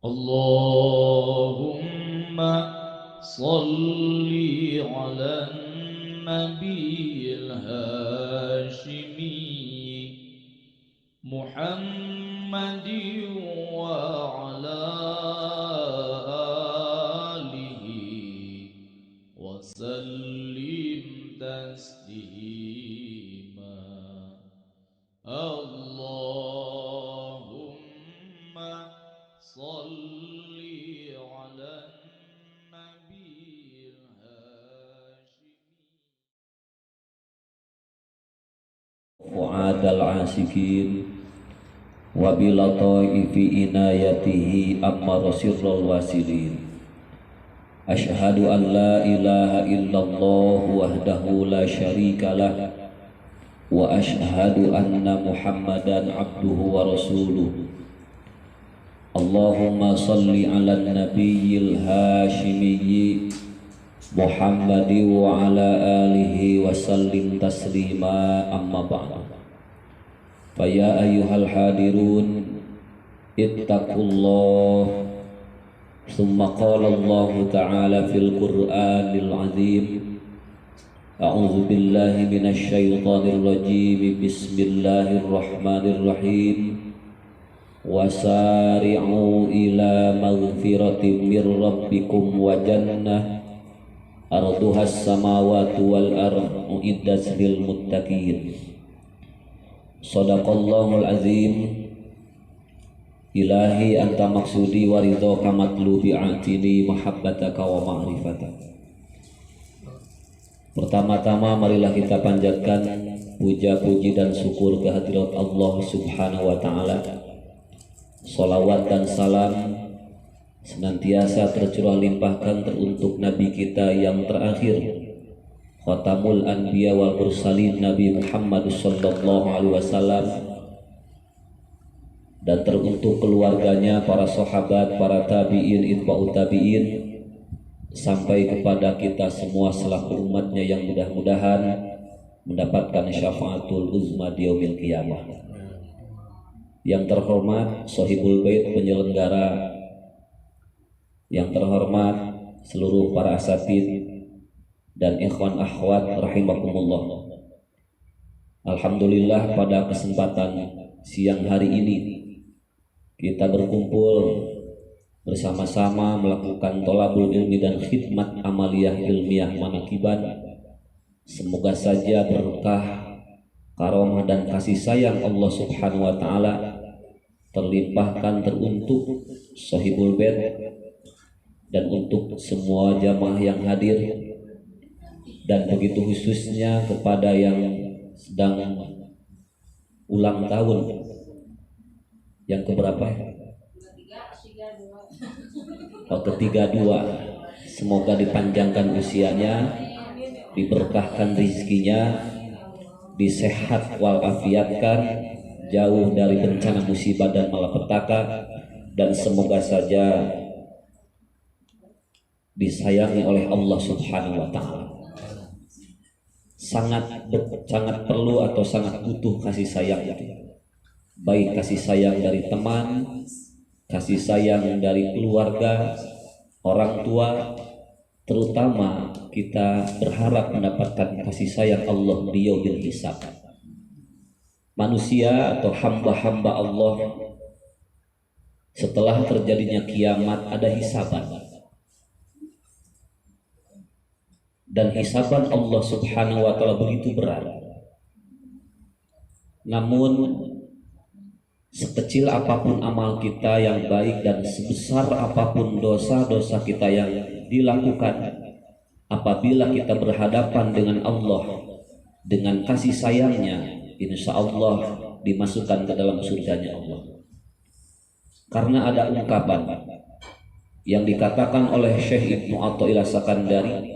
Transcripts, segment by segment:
اللهم صل على النبي الهاشمي محمد وعلى آله وسلم تسليما. اللهم صل على النبي الهاشمي فعاد العاسكين وبلطائف عنايته أمر سر الواصلين. أشهد أن لا إله إلا الله وحده لا شريك له وأشهد أن محمدا عبده ورسوله. اللهم صل على النبي الهاشمي محمد وعلى آله وسلم تسليما. أما بعد، فيا أيها الحاضرون اتقوا الله. ثم قال الله تعالى في القرآن العظيم: أعوذ بالله من الشيطان الرجيم. بسم الله الرحمن الرحيم. وسارعوا إلى مغفرة من ربكم وجنة أرضها السماوات والأرض أعدت للمتقين. Sadaqallahul azim. Ilahi anta maksudi wa ridhaka matlubi atini mahabbataka wa ma'rifataka. Pertama-tama marilah kita panjatkan puja puji dan syukur kehadirat Allah Subhanahu wa taala. Salawat dan salam senantiasa tercurah limpahkan teruntuk Nabi kita yang terakhir, Khatamul Anbiya wal Mursalin, Nabi Muhammad sallallahu alaihi wasallam, dan teruntuk keluarganya, para sahabat, para tabi'in, itba'ut tabi'in, sampai kepada kita semua selaku umatnya yang mudah-mudahan mendapatkan syafaatul uzma di yaumil qiyamah. Yang terhormat Shahibul Bait, penyelenggara, yang terhormat seluruh para asatidz dan ikhwan akhwat rahimakumullah. Alhamdulillah, pada kesempatan siang hari ini kita berkumpul bersama-sama melakukan tolabul ilmi dan khidmat amaliyah ilmiah manakiban. Semoga saja berkah, karomah dan kasih sayang Allah Subhanahu wa taala terlimpahkan teruntuk Shahibul Bait dan untuk semua jamaah yang hadir, dan begitu khususnya kepada yang sedang ulang tahun yang keberapa? Ke-32. Semoga dipanjangkan usianya, diberkahkan rezekinya, disehat walafiatkan, jauh dari bencana musibah dan malapetaka, dan semoga saja disayangi oleh Allah Subhanahu wa taala. Sangat perlu atau sangat butuh kasih sayang itu. Baik kasih sayang dari teman, kasih sayang dari keluarga, orang tua, terutama kita berharap mendapatkan kasih sayang Allah di yaumil hisab. Manusia atau hamba-hamba Allah setelah terjadinya kiamat ada hisaban. Dan hisaban Allah Subhanahu wa taala begitu berat. Namun sekecil apapun amal kita yang baik dan sebesar apapun dosa-dosa kita yang dilakukan, apabila kita berhadapan dengan Allah dengan kasih sayangnya, insya Allah dimasukkan ke dalam surganya Allah. Karena ada ungkapan yang dikatakan oleh Syekh Ibnu Athaillah Sakandari,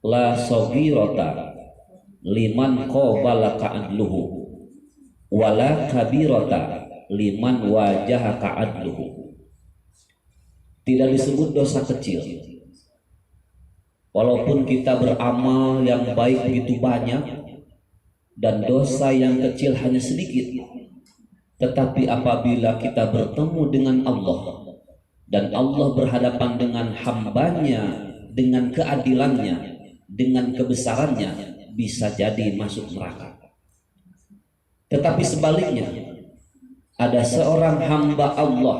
la saghirata liman qabala ka'adluhu wala kabirata liman wajaha ka'adluhu. Tidak disebut dosa kecil walaupun kita beramal yang baik begitu banyak, dan dosa yang kecil hanya sedikit, tetapi apabila kita bertemu dengan Allah dan Allah berhadapan dengan hambanya dengan keadilannya, dengan kebesarannya, bisa jadi masuk neraka. Tetapi sebaliknya, ada seorang hamba Allah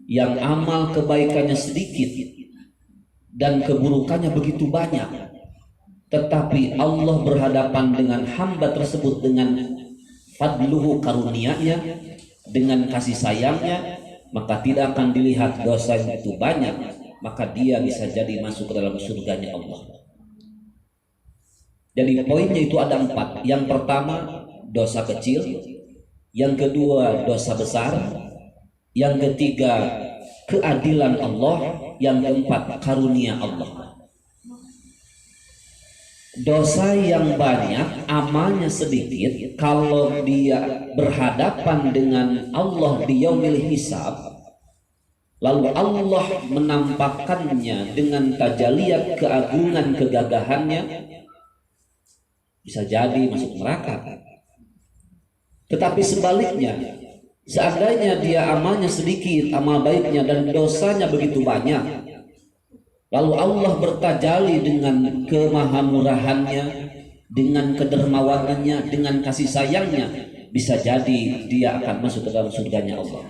yang amal kebaikannya sedikit dan keburukannya begitu banyak, tetapi Allah berhadapan dengan hamba tersebut dengan fadluhu, karunia-Nya, dengan kasih sayangnya, maka tidak akan dilihat dosa yang itu banyak, maka dia bisa jadi masuk ke dalam surganya Allah. Jadi poinnya itu ada 4. Yang pertama dosa kecil, yang kedua dosa besar, yang ketiga keadilan Allah, yang keempat karunia Allah. Dosa yang banyak, amalnya sedikit, kalau dia berhadapan dengan Allah di yaumil hisab, lalu Allah menampakkannya dengan tajaliyat keagungan kegagahannya, bisa jadi masuk neraka. Tetapi sebaliknya, seandainya dia amalnya sedikit, amal baiknya, dan dosanya begitu banyak, lalu Allah bertajali dengan kemahamurahannya, dengan kedermawanannya, dengan kasih sayangnya, bisa jadi dia akan masuk ke dalam surganya Allah.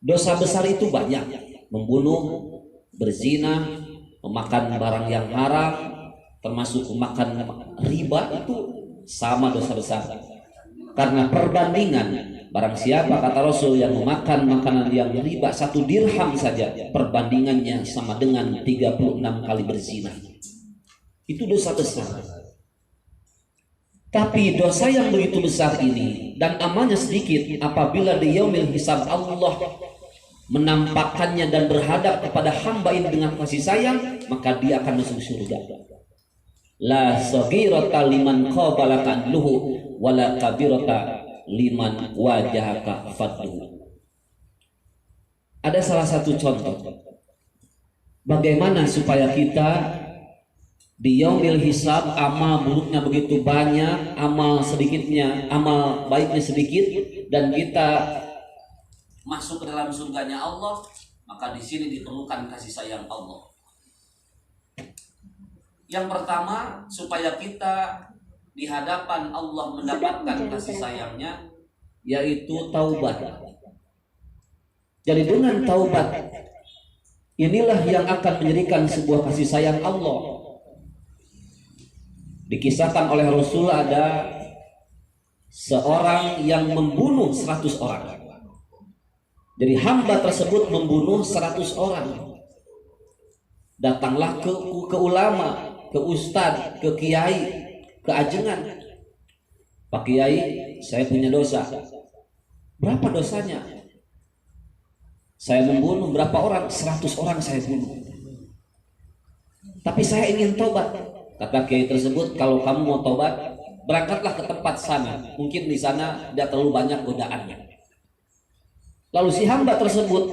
Dosa besar itu banyak: membunuh, berzina, memakan barang yang haram, termasuk memakan riba, itu sama dosa besar. Karena perbandingan, barang siapa, kata Rasul, yang memakan makanan yang riba 1 dirham saja, perbandingannya sama dengan 36 kali berzina. Itu dosa besar. Tapi dosa yang begitu besar ini dan amalnya sedikit, apabila di yaumil hisab Allah menampakkannya dan berhadap kepada hamba ini dengan kasih sayang, maka dia akan masuk surga. La saghirata liman qabalaka luhu wala kabirata liman wajahaka fadluhu. Ada salah satu contoh bagaimana supaya kita di yaumil hisab amal buruknya begitu banyak, amal sedikitnya, amal baiknya sedikit, dan kita masuk ke dalam surganya Allah. Maka di sini diperlukan kasih sayang Allah. Yang pertama, supaya kita di hadapan Allah mendapatkan kasih sayangnya, yaitu taubat. Jadi dengan taubat, inilah yang akan menjadikan sebuah kasih sayang Allah. Dikisahkan oleh Rasul, ada seorang yang membunuh 100 orang. Jadi hamba tersebut membunuh 100 orang. Datanglah ke ulama, ke ustadz, ke kiai, ke ajengan. Pak Kiai, saya punya dosa. Berapa dosanya? Saya membunuh berapa orang? 100 orang saya bunuh. Tapi saya ingin tobat. Kata kiai tersebut, kalau kamu mau tobat, berangkatlah ke tempat sana. Mungkin di sana tidak terlalu banyak godaannya. Lalu si hamba tersebut,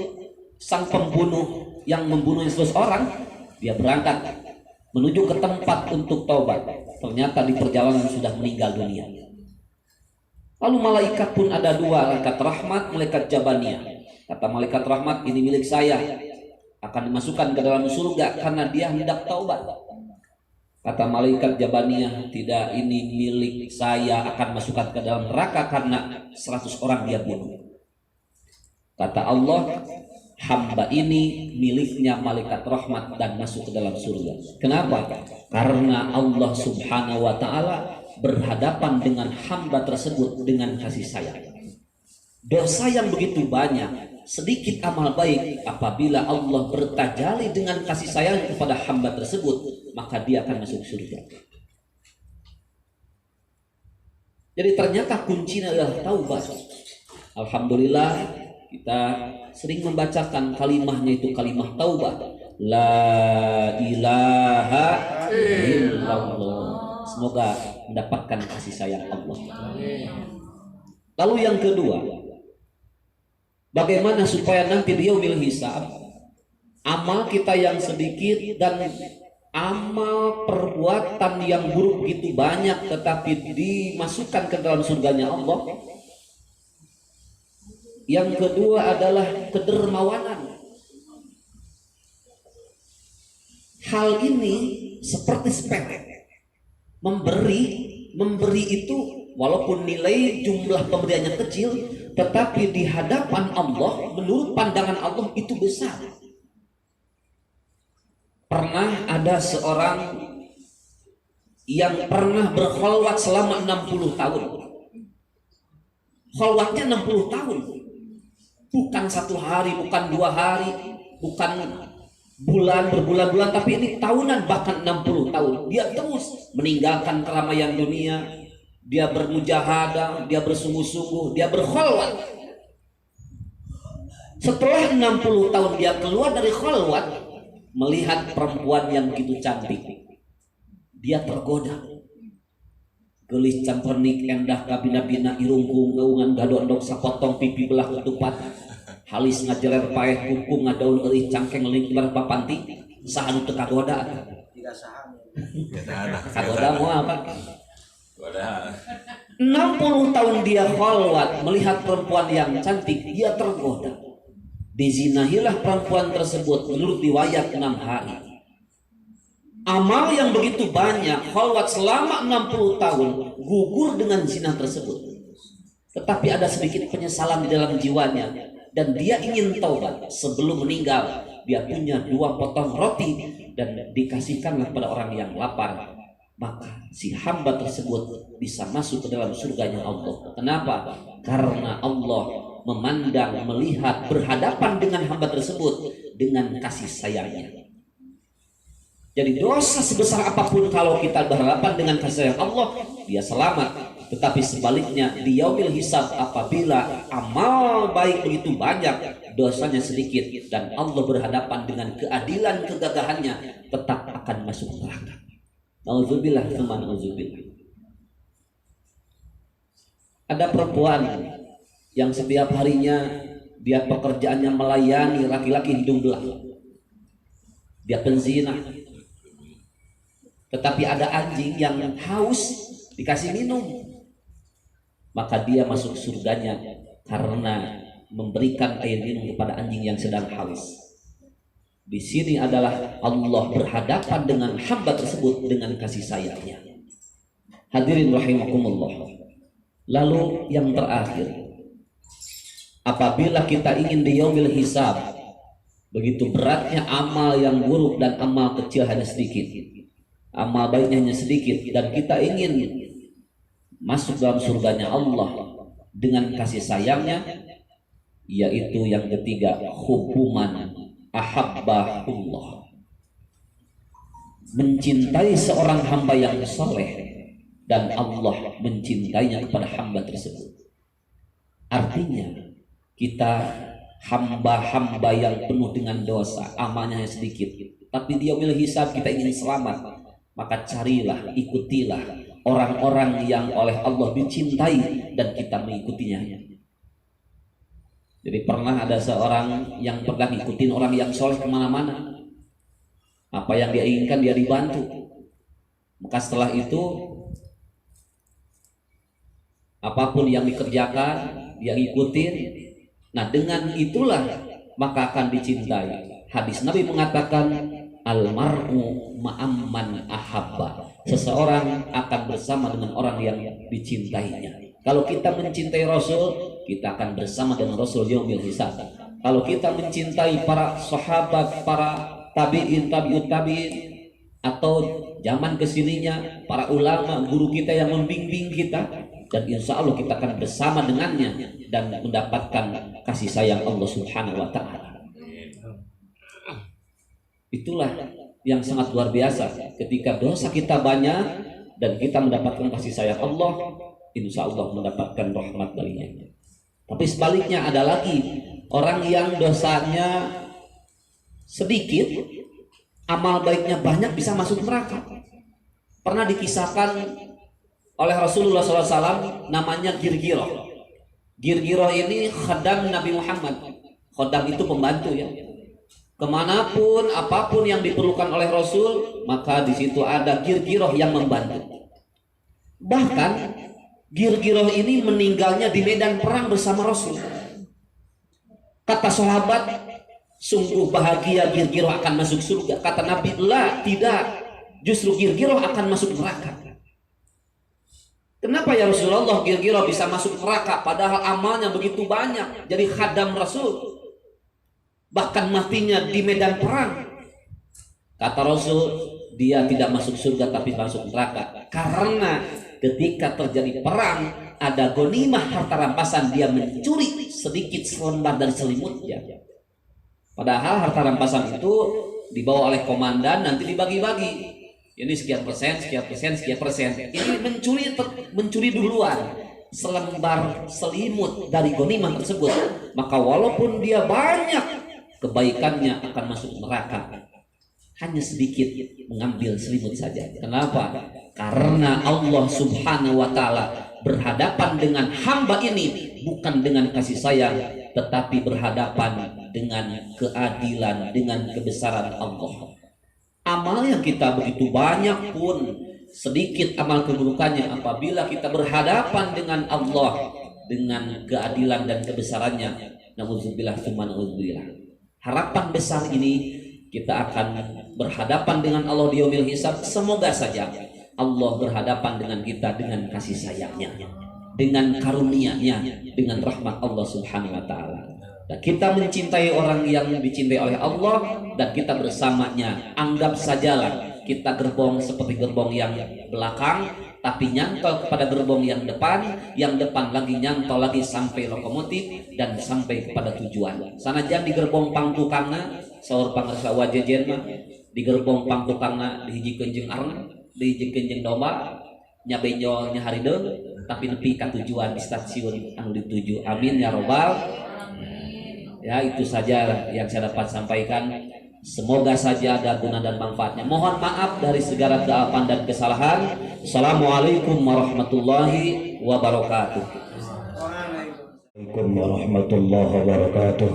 sang pembunuh yang membunuh 100 orang, dia berangkat menuju ke tempat untuk taubat. Ternyata di perjalanan sudah meninggal dunia. Lalu malaikat pun ada 2, malaikat rahmat, malaikat jabaniyah. Kata malaikat rahmat, ini milik saya, akan dimasukkan ke dalam surga karena dia hendak taubat. Kata malaikat jabaniyah, tidak, ini milik saya, akan masukkan ke dalam neraka karena 100 orang dia bunuh. Kata Allah, hamba ini miliknya malaikat rahmat dan masuk ke dalam surga. Kenapa? Karena Allah subhanahu wa ta'ala berhadapan dengan hamba tersebut dengan kasih sayang. Dosa yang begitu banyak, sedikit amal baik, apabila Allah bertajali dengan kasih sayang kepada hamba tersebut, maka dia akan masuk surga. Jadi ternyata kuncinya adalah taubat. Alhamdulillah, kita sering membacakan kalimahnya itu kalimah taubat. La ilaha illallah. Semoga mendapatkan kasih sayang Allah. Lalu yang kedua, bagaimana supaya nanti di yaumil hisab amal kita yang sedikit dan amal perbuatan yang buruk begitu banyak tetapi dimasukkan ke dalam surganya Allah. Yang kedua adalah kedermawanan. Hal ini seperti sepele. Memberi itu walaupun nilai jumlah pemberiannya kecil, tetapi di hadapan Allah, menurut pandangan Allah itu besar. Pernah ada seorang yang pernah berkholwat selama 60 tahun. Kholwatnya 60 tahun. Bukan 1 hari, bukan 2 hari, bukan berbulan-bulan, tapi ini tahunan, bahkan 60 tahun. Dia terus meninggalkan keramaian dunia, dia bermujahadah, dia bersungguh-sungguh, dia berkholwat. Setelah 60 tahun dia keluar dari kholwat, melihat perempuan yang begitu cantik, dia tergoda. Gelis campernik endah kabina-bina irungkung gaungan gadondok sapotong pipi belah ketupat halis ngajeler paeh kuku ngadaun eueuh cangkeng leuwih kibar papanti sahanu teu kagoda. Tidak saham. Kagoda moal apa? Goda. 60 tahun dia khalwat melihat perempuan yang cantik, dia tergoda. Dizinahilah perempuan tersebut menurut riwayat 6 hari. Amal yang begitu banyak, khalwat selama 60 tahun, gugur dengan zina tersebut. Tetapi ada sedikit penyesalan di dalam jiwanya, dan dia ingin taubat. Sebelum meninggal, dia punya 2 potong roti dan dikasihkanlah pada orang yang lapar. Maka si hamba tersebut bisa masuk ke dalam surganya Allah. Kenapa? Karena Allah memandang, melihat, berhadapan dengan hamba tersebut dengan kasih sayangnya. Jadi dosa sebesar apapun kalau kita berhadapan dengan kasih sayang Allah, dia selamat. Tetapi sebaliknya di yaumil hisab, apabila amal baik begitu banyak, dosanya sedikit, dan Allah berhadapan dengan keadilan kegagahannya, tetap akan masuk neraka. Nauzubillah, teman, nauzubillah. Ada perempuan yang setiap harinya dia pekerjaannya melayani laki-laki hidung belang. Dia penzina. Tetapi ada anjing yang haus dikasih minum, maka dia masuk surganya karena memberikan air minum kepada anjing yang sedang haus. Di sini adalah Allah berhadapan dengan hamba tersebut dengan kasih sayangnya. Hadirin rahimakumullah. Lalu yang terakhir, apabila kita ingin di yaumil hisab, begitu beratnya amal yang buruk dan amal kecil hanya sedikit, amal baiknya hanya sedikit, dan kita ingin masuk dalam surganya Allah dengan kasih sayangnya, yaitu yang ketiga, hukuman ahabbahullah, mencintai seorang hamba yang soleh dan Allah mencintainya kepada hamba tersebut. Artinya kita hamba-hamba yang penuh dengan dosa, amalnya sedikit, tapi dia yaumil hisab kita ingin selamat, maka carilah, ikutilah orang-orang yang oleh Allah dicintai dan kita mengikutinya. Jadi pernah ada seorang yang pernah ngikutin orang yang soleh kemana-mana, apa yang dia inginkan dia dibantu. Maka setelah itu apapun yang dikerjakan dia ikutin. Nah, dengan itulah maka akan dicintai. Hadis Nabi mengatakan almar'u ma'amman ahabba, seseorang akan bersama dengan orang yang dicintainya. Kalau kita mencintai Rasul, kita akan bersama dengan Rasul yaumil hisab. Kalau kita mencintai para sahabat, para tabi'in, tabi'ut tabi'in, atau zaman kesininya para ulama, guru kita yang membimbing kita, dan insya Allah kita akan bersama dengannya dan mendapatkan kasih sayang Allah Subhanahu wa ta'ala. Itulah yang sangat luar biasa. Ketika dosa kita banyak dan kita mendapatkan kasih sayang Allah, insya Allah mendapatkan rahmat darinya. Tapi sebaliknya ada lagi orang yang dosanya sedikit, amal baiknya banyak, bisa masuk neraka. Pernah dikisahkan oleh Rasulullah SAW, namanya Girgiroh. Girgiroh ini khadam Nabi Muhammad. Khadam itu pembantu ya. Kemanapun, apapun yang diperlukan oleh Rasul, maka di situ ada Girgiroh yang membantu. Bahkan Girgiroh ini meninggalnya di medan perang bersama Rasul. Kata sahabat, sungguh bahagia Girgiroh akan masuk surga. Kata Nabi, la, tidak, justru Girgiroh akan masuk neraka. Kenapa ya Rasulullah Girgiroh bisa masuk neraka padahal amalnya begitu banyak, jadi khadam Rasul, bahkan matinya di medan perang? Kata Rasul, dia tidak masuk surga tapi masuk neraka karena ketika terjadi perang ada ghanimah harta rampasan, dia mencuri sedikit selembar dari selimutnya. Padahal harta rampasan itu dibawa oleh komandan, nanti dibagi-bagi. Ini sekian persen, sekian persen, sekian persen. Ini mencuri duluan selembar selimut dari ghanimah tersebut. Maka walaupun dia banyak, kebaikannya akan masuk neraka. Hanya sedikit mengambil selimut saja. Kenapa? Karena Allah Subhanahu wa Ta'ala berhadapan dengan hamba ini bukan dengan kasih sayang, tetapi berhadapan dengan keadilan, dengan kebesaran Allah. Amal yang kita begitu banyak pun sedikit amal keburukannya apabila kita berhadapan dengan Allah dengan keadilan dan kebesarannya. Nauzubillah tsumma nauzubillah. Harapan besar ini kita akan berhadapan dengan Allah di yaumil hisab. Semoga saja Allah berhadapan dengan kita dengan kasih sayangnya, dengan karunia-Nya, dengan rahmat Allah Subhanahu wa Ta'ala. Dan kita mencintai orang yang dicintai oleh Allah dan kita bersamanya. Anggap sajalah kita gerbong seperti gerbong yang belakang, tapi nyantol kepada gerbong yang depan lagi nyantol lagi sampai lokomotif dan sampai kepada tujuan. Sanajan di gerbong pangtukangna saur pangarsa wajejen mah, di gerbong pangtukangna di hiji kenjeng arna, di hiji kenjeng domba nyabenjol nya harideung, tapi nepi ka tujuan di stasiun anu dituju. Amin ya robbal. Ya, itu saja yang saya dapat sampaikan. Semoga saja ada guna dan manfaatnya. Mohon maaf dari segala kealpan dan kesalahan. Assalamualaikum warahmatullahi wabarakatuh. Waalaikumsalam warahmatullahi wabarakatuh.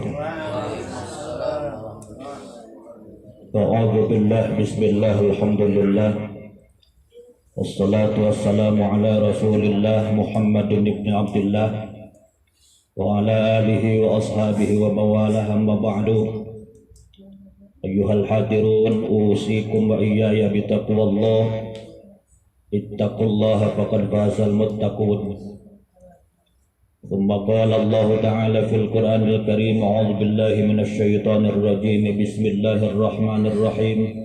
A'udzu billah, bismillah, alhamdulillah. Wassalatu wassalamu ala Rasulillah Muhammadin ibn Abdullah wa ala alihi wa ashabihi wa mawalah, amma ba'du. Ayyuhal hadirun, usikum wa iyaya bitaqwallah. Ittaqullaha faqad fazal muttaqun. Thumma qala Allah ta'ala fil Qur'anil Karim, a'udzu billahi minasy syaithanir rajim. Bismillahirrahmanirrahim.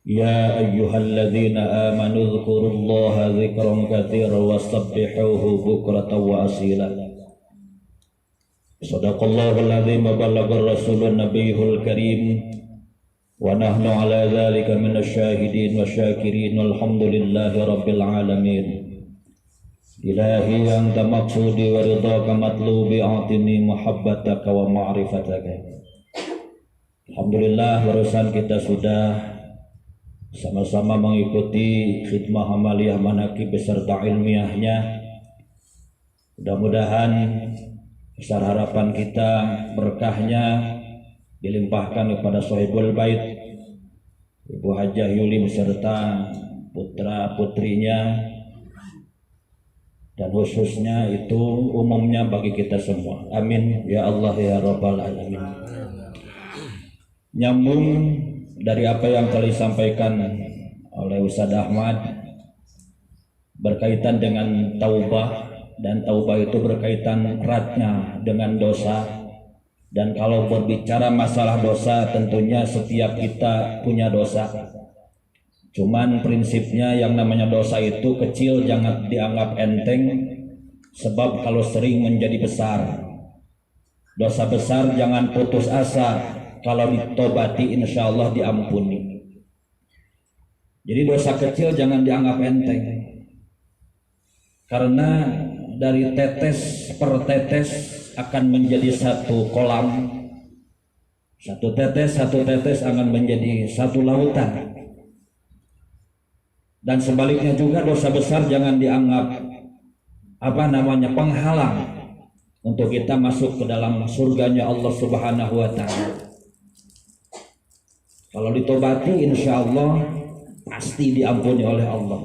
Ya ayyuhalladzina amanu dzkurullaha dzikran katsiran wasabbihuhu bukratan wa asila. Shadaqallahul adzim wa ballagar rasulun nabiyul karim wa nahnu ala dzalika minasy syahidin wa syakirin walhamdulillahi rabbil alamin. Ilahi anta maqsudi wa ridhaka matlubi atini muhabbataka wa ma'rifataka. Alhamdulillah, barusan kita sudah sama-sama mengikuti khidmah amaliyah manaqib beserta ilmiahnya. Mudah-mudahan besar harapan kita berkahnya dilimpahkan kepada sahibul bait Ibu Hajah Yuli beserta putra-putrinya, dan khususnya itu umumnya bagi kita semua. Amin ya Allah ya Rabbal alamin. Nyambung dari apa yang telah disampaikan oleh Ustaz Ahmad berkaitan dengan taubah, dan taubah itu berkaitan eratnya dengan dosa. Dan kalau berbicara masalah dosa, tentunya setiap kita punya dosa. Cuman prinsipnya yang namanya dosa itu kecil jangan dianggap enteng, sebab kalau sering menjadi besar. Dosa besar jangan putus asa, kalau ditobati insya Allah diampuni. Jadi dosa kecil jangan dianggap enteng, karena dari tetes per tetes akan menjadi satu kolam, satu tetes akan menjadi satu lautan. Dan sebaliknya juga dosa besar jangan dianggap penghalang untuk kita masuk ke dalam surganya Allah Subhanahu wa Ta'ala. Kalau ditobati insya Allah pasti diampuni oleh Allah.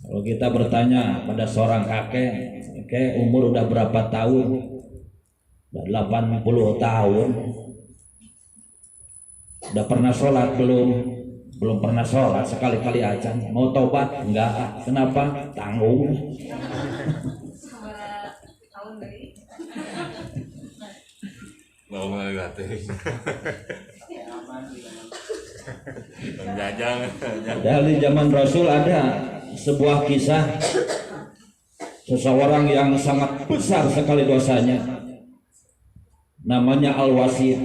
Kalau kita bertanya pada seorang kakek umur udah berapa tahun, Udah 80 tahun. Udah pernah sholat belum? Belum pernah sholat, sekali-kali aja. Mau taubat? Enggak. Kenapa? Tanggung. Mau ngelatih. Penjajang. Dari zaman Rasul ada sebuah kisah seseorang yang sangat besar sekali dosanya, namanya Al-Wasi.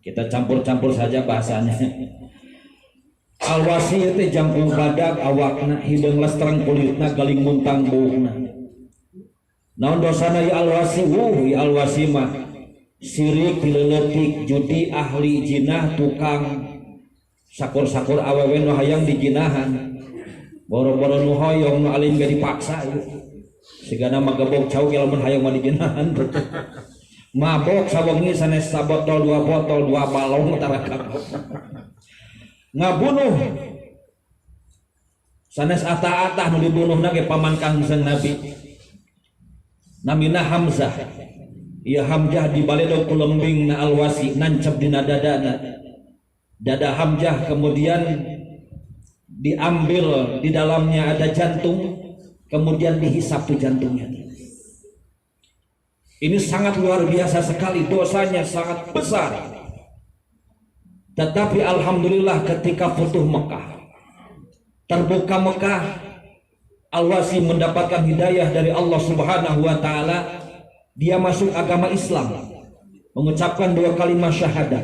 Kita campur-campur saja bahasanya. Al-Wasi itu jangkung badak awakna, hidung lestreng kulitna, galing muntang buukna. Naon dosana ya Al-Wasi? Ya Al-Wasi mah sirik, dileletik, judi, ahli jinah, tukang sakur-sakur awewe nu hayang dijinahan, boro-boro nu hoyong nu alim ge dipaksa sigana magabog caug lamun hayang mah dijinahan. Mabok sawengi sanes sabotol, 2 botol, 2 balong tarakak. Ngabunuh sanes ata-atah nu dibunuhna ge paman Kangjeng Nabi, namina Hamzah. Ieu Hamzah dibaledog ku lembingna Al-Wasi, nancep dina dadana. Dada Hamzah kemudian diambil, di dalamnya ada jantung, kemudian dihisap tuh jantungnya. Ini sangat luar biasa sekali, dosanya sangat besar. Tetapi alhamdulillah ketika Futuh Mekah, terbuka Mekah, Al-Wasi mendapatkan hidayah dari Allah Subhanahu wa taala. Dia masuk agama Islam, mengucapkan 2 kalimat syahadat.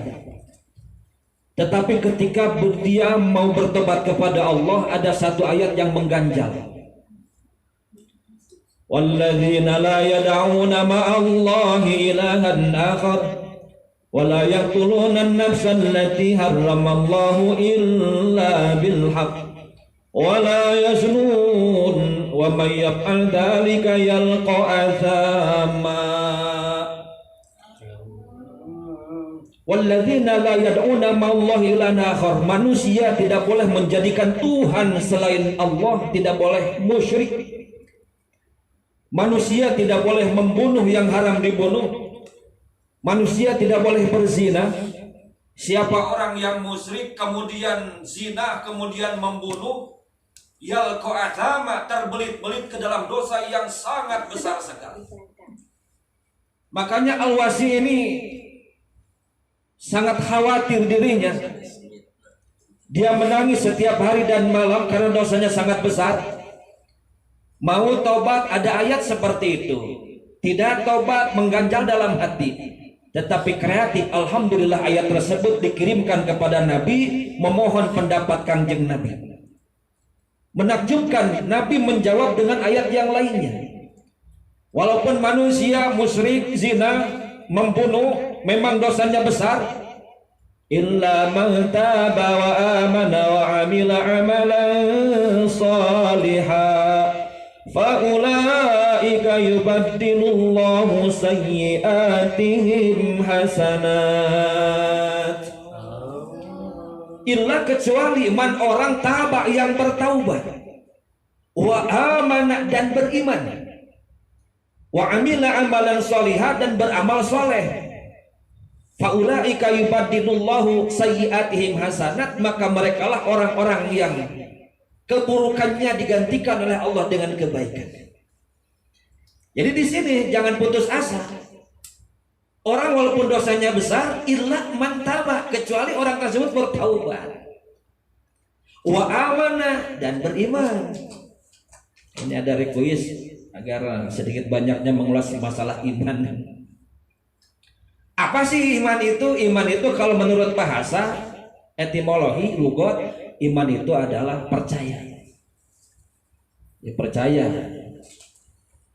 Tetapi ketika dia mau bertobat kepada Allah, ada satu ayat yang mengganjal. Walladzina la yad'una ma'allahi ilahan akhar wa la yaqtuluna an-nafsa allati harramallahu illa bil haqq wa la yaznun wa may yaf'al dzalika yalqa athama. Walladzina la yad'una ma'allahi ilahan akhar, manusia tidak boleh menjadikan Tuhan selain Allah, tidak boleh musyrik. Manusia tidak boleh membunuh yang haram dibunuh. Manusia tidak boleh berzina. Siapa orang yang musyrik kemudian zina kemudian membunuh, yalqa athama, terbelit-belit ke dalam dosa yang sangat besar sekali. Makanya Al-Wasi ini sangat khawatir dirinya. Dia menangis setiap hari dan malam karena dosanya sangat besar. Mau tobat, ada ayat seperti itu. Tidak tobat, mengganjal dalam hati. Tetapi kreatif, alhamdulillah ayat tersebut dikirimkan kepada Nabi, memohon pendapat Kangjeng Nabi. Menakjubkan, Nabi menjawab dengan ayat yang lainnya. Walaupun manusia musyrik, zina, membunuh, memang dosanya besar. Illa man taba wa amana wa amila amalan salihah faulaika yubaddilullahu sayyiatihim hasanat. Illa kecuali man orang taba yang bertaubat, wa amana dan beriman, wa amila amalan salihah dan beramal soleh, faulaika yubaddilullahu sayyiatihim hasanat, maka merekalah orang-orang yang keburukannya digantikan oleh Allah dengan kebaikan. Jadi di sini jangan putus asa. Orang walaupun dosanya besar, illa man taba, kecuali orang tersebut bertaubat, wa amana dan beriman. Ini ada request agar sedikit banyaknya mengulas masalah iman. Apa sih iman itu? Iman itu kalau menurut bahasa etimologi lugot, iman itu adalah percaya. Ya, percaya.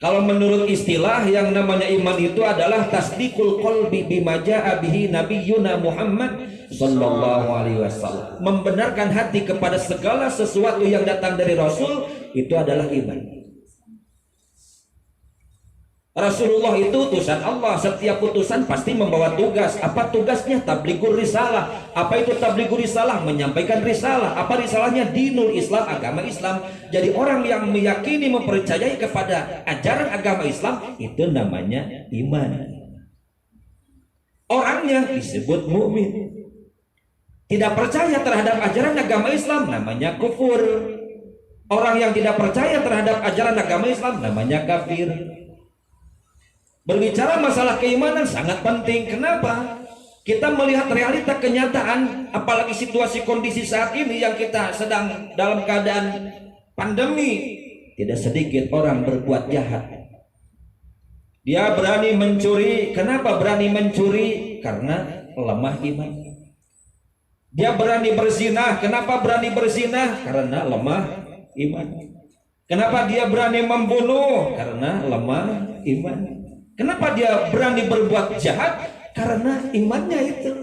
Kalau menurut istilah yang namanya iman itu adalah tasdiqul qalbi bima jaa bihi nabiyyuna Muhammad sallallahu alaihi wasallam. Membenarkan hati kepada segala sesuatu yang datang dari Rasul, itu adalah iman. Rasulullah itu utusan Allah. Setiap utusan pasti membawa tugas. Apa tugasnya? Tablighur risalah. Apa itu tablighur risalah? Menyampaikan risalah. Apa risalahnya? Dinul Islam, agama Islam. Jadi orang yang meyakini, mempercayai kepada ajaran agama Islam, itu namanya iman. orangnya disebut mukmin. Tidak percaya terhadap ajaran agama Islam namanya kufur. Orang yang tidak percaya terhadap ajaran agama Islam namanya kafir. Berbicara masalah keimanan sangat penting. Kenapa? Kita melihat realita kenyataan, apalagi situasi kondisi saat ini yang kita sedang dalam keadaan pandemi. Tidak sedikit orang berbuat jahat. Dia berani mencuri. Kenapa berani mencuri? Karena lemah iman. Dia berani berzina. Kenapa berani berzina? Karena lemah iman. Kenapa dia berani membunuh? Karena lemah iman. Kenapa dia berani berbuat jahat? Karena imannya itu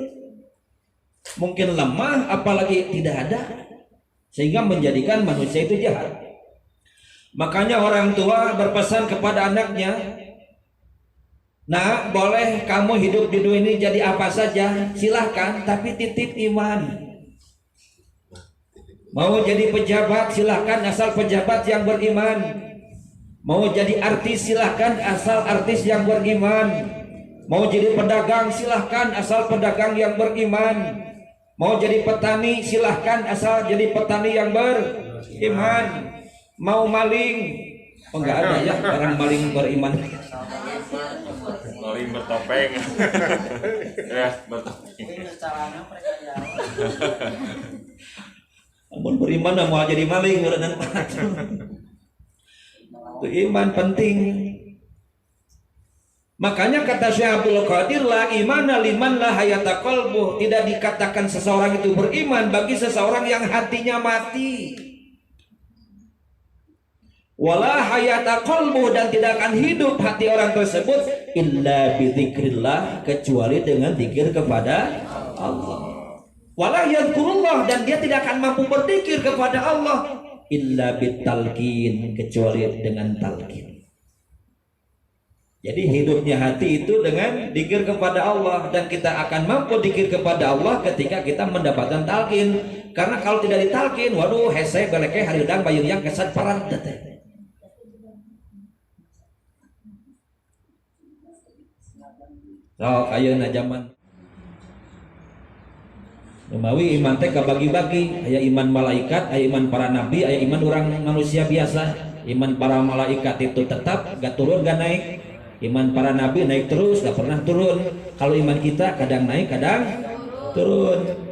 mungkin lemah, apalagi tidak ada, sehingga menjadikan manusia itu jahat. Makanya orang tua berpesan kepada anaknya, "Nak, boleh kamu hidup di dunia ini jadi apa saja, silahkan, tapi titip iman. Mau jadi pejabat, silahkan, asal pejabat yang beriman. Mau jadi artis, silahkan, asal artis yang beriman. Mau jadi pedagang, silahkan, asal pedagang yang beriman. Mau jadi petani, silahkan, asal jadi petani yang beriman. Mau maling, oh enggak ada ya orang maling beriman. Maling bertopeng. Ya, bertopeng. Namun beriman mau jadi maling dan itu iman penting. Makanya kata Syekh Abdul Qadir, la imana liman la hayata qalbuh. Tidak dikatakan seseorang itu beriman bagi seseorang yang hatinya mati. Wala hayata qalbuh, dan tidak akan hidup hati orang tersebut illa bidzikrillah, kecuali dengan zikir kepada Allah. Wala yadhkurullah, dan dia tidak akan mampu berzikir kepada Allah illa bitalqin, kecuali dengan talqin. Jadi hidupnya hati itu dengan zikir kepada Allah, dan kita akan mampu zikir kepada Allah ketika kita mendapatkan talqin. Karena kalau tidak ditalqin, waduh hese beleke haridang bayung yang kesan paran tete. So ayeuna zaman Umawi iman teh kabagi-bagi, aya iman malaikat, aya iman para nabi, aya iman orang manusia biasa. Iman para malaikat itu tetap gak turun gak naik. Iman para nabi naik terus, gak pernah turun. Kalau iman kita kadang naik, kadang turun.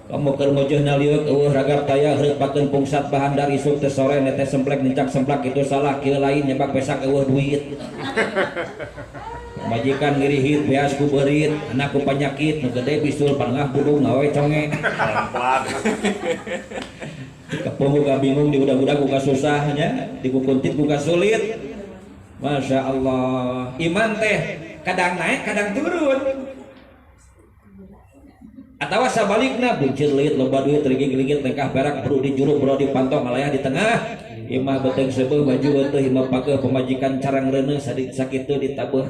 Kamu keur mujeuhna liuk eueuh ragap taya heurepakeun pungsat bahan dari isuk teh sore teh semplek nincak semplak itu salah, kieu lain nyebak pesak eueuh duit. Majikan ngirihit beas ku beurit, anak ku panyakit nu gede bisul pangah budung ngawe conge. Kepungu ka bingung, diudag-udag ku kasusahnya, dikukuntit ku kasulit. Masya Allah, iman teh kadang naik kadang turun. Atawa sabalikna buncir leut loba duit rigig-rigig lengkah perak bro di juru bro di pantong alayah di tengah. Imah beteng sebeuh baju teh imah pake pemajikan carang reuneuh sakitu ditabeuh.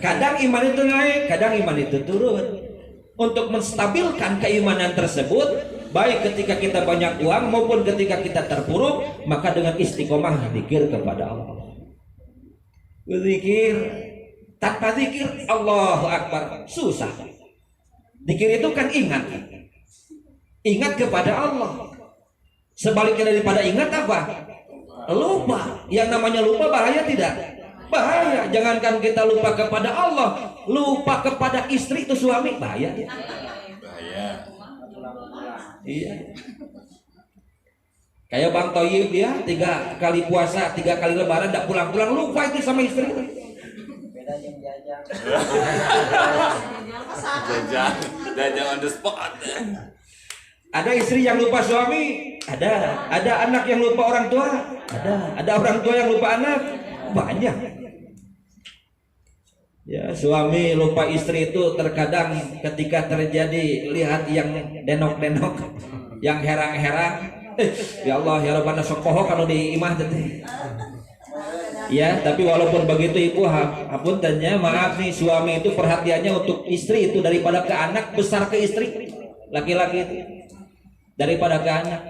Kadang iman itu naik, kadang iman itu turun. Untuk menstabilkan keimanan tersebut, baik ketika kita banyak uang maupun ketika kita terpuruk, maka dengan istiqomah zikir kepada Allah. Berzikir, tanpa zikir Allahu Akbar susah. Zikir itu kan ingat kepada Allah. Sebaliknya daripada ingat apa? Lupa. Yang namanya lupa bahaya tidak? Bahaya. Jangankan kita lupa kepada Allah, lupa kepada istri itu suami bahaya. Bahaya. Iya. Kayak Bang Toyib dia 3 kali puasa, 3 kali lebaran tidak pulang-pulang, lupa itu sama istri. Jajan on the spot. Ada istri yang lupa suami, ada anak yang lupa orang tua, ada orang tua yang lupa anak, banyak. Ya, suami lupa istri itu terkadang ketika terjadi lihat yang denok-denok, yang herang-herang. Ya Allah, ya Rabbana sokoho kalau di imah teh. Ya, tapi walaupun begitu ibu hapuntennya, maaf nih, suami itu perhatiannya untuk istri itu daripada ke anak, besar ke istri laki-laki itu daripada ke anak.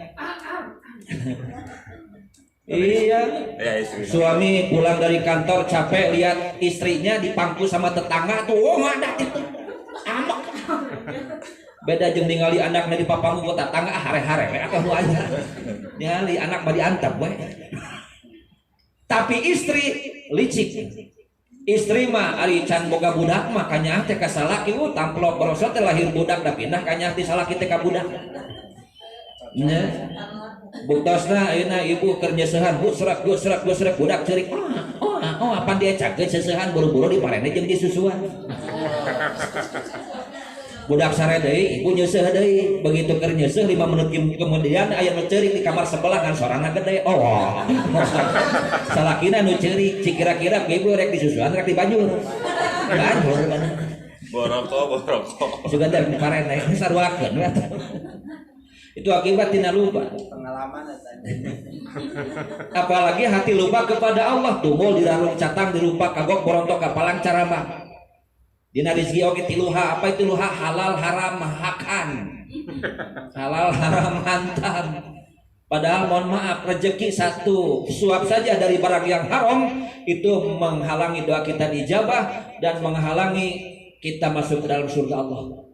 Iya. Ya istri. Suami pulang dari kantor capek lihat istrinya dipangku sama tetangga tuh, oh ngadat itu. Amak. Beda jeung ningali anakna dipapangku ku tetangga hare-hare we atuh aja. Ningali anak mah diantap we. Tapi istri licik. Istri mah ari can boga budak mah kanya teh ka salaki tamplok borosot teh lahir budak da pindah kanya ti salaki teh ka budak. Nya. Buktosna ayeuna ibu keur nyeusehan, bu serak budak ceurik. Oh, apa dia cageut seusehan buru-buru diparene jeung disusuan. Budak sare deui, ibu nyeuseh deui. Begitu keur nyeuseh 5 menit kemudian aya nu ceurik di kamar sebelah kan sorana gede. Oh. Salakina nu ceurik, kira-kira ibu rek disusuan rek dibanjur. Banjur kan. Boroko. Sugan teh diparene saruakeun. Itu akibat tina lupa. Pengalaman Apalagi hati lupa kepada Allah, tumbul dirarung catang dilupa kagok borontok kapalang caramah. Dina rezeki oge tiluha, apa itu luha? Halal haram makan. Halal haram hantam. Padahal mohon maaf, rezeki satu suap saja dari barang yang haram itu menghalangi doa kita dijabah dan menghalangi kita masuk ke dalam surga Allah.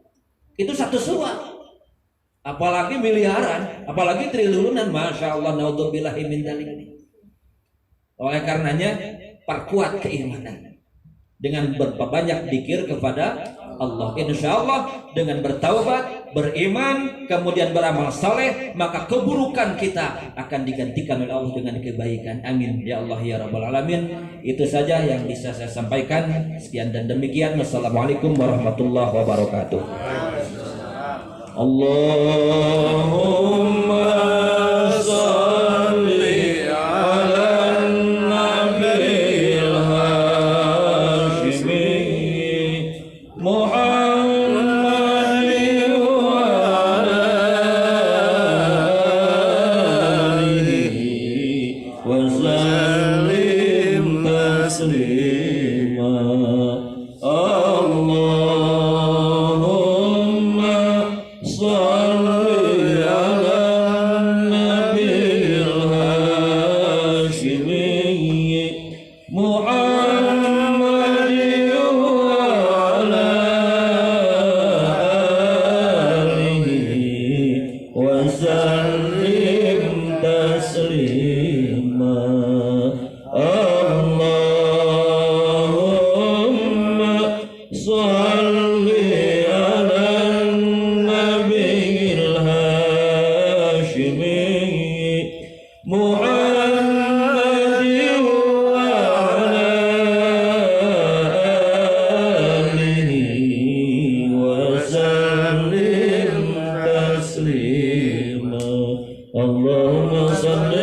Itu satu suap. Apalagi miliaran, apalagi triliunan, masya Allah, naudzubillahi min dzalik. Oleh karenanya perkuat keimanan dengan berbanyak zikir kepada Allah. Insya Allah dengan bertaubat, beriman, kemudian beramal saleh, maka keburukan kita akan digantikan oleh Allah dengan kebaikan. Amin ya Allah ya rabbal alamin. Itu saja yang bisa saya sampaikan. Sekian dan demikian. Wassalamualaikum warahmatullahi wabarakatuh. Allahumma salli ala nabiyil hashimi Muhammadin wa ala alihi wa sallim taslima. Salli ala nabiyil hashimi Muhammadin wa ala alihi wa sallim taslima. Allahumma salli ala Muhammadin wa ala alihi wa sallim taslima. Allahumma salli